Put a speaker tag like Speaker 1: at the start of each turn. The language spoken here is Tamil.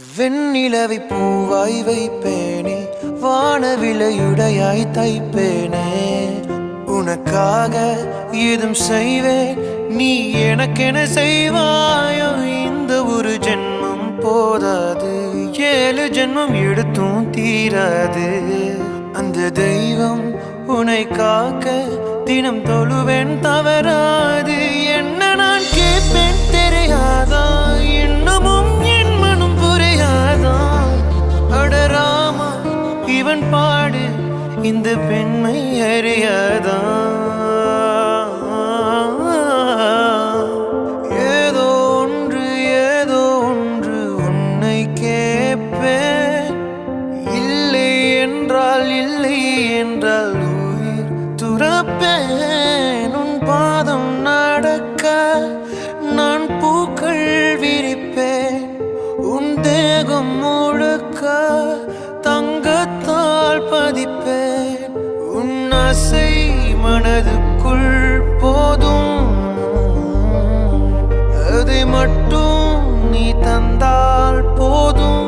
Speaker 1: வெண்ணிலவை பூவாய் வைப்பேனே, வானவிலையுடையாய் தைப்பேனே. உனக்காக ஏதும் செய்வேன், நீ எனக்கென செய்வாயோ. இந்த ஒரு ஜென்மம் போதாது, 7 ஜென்மம் எடுத்தும் தீராது. அந்த தெய்வம் உன்னை காக்க தினம் தொழுவேன், தவறாது. என்ன நான் கேட்பேன் தெரியாதா, இன்னமும் என் மனம் புரியாதா. அடராமா இவன் பாடு இந்த பெண்மை அறியாதா. ஏதோ ஒன்று உன்னை கேட்பேன். இல்லை என்றால் உயிர் துறப்பேன். உன் பாதம் நடக்க நான் பூக்கள் விரிப்பேன். உன் தேகம் முழுக்க தங்கத்தால் பதிப்பேன். உன் ஆசை மனதுக்குள் போதும், அதை மட்டும் நீ தந்தால் போதும்.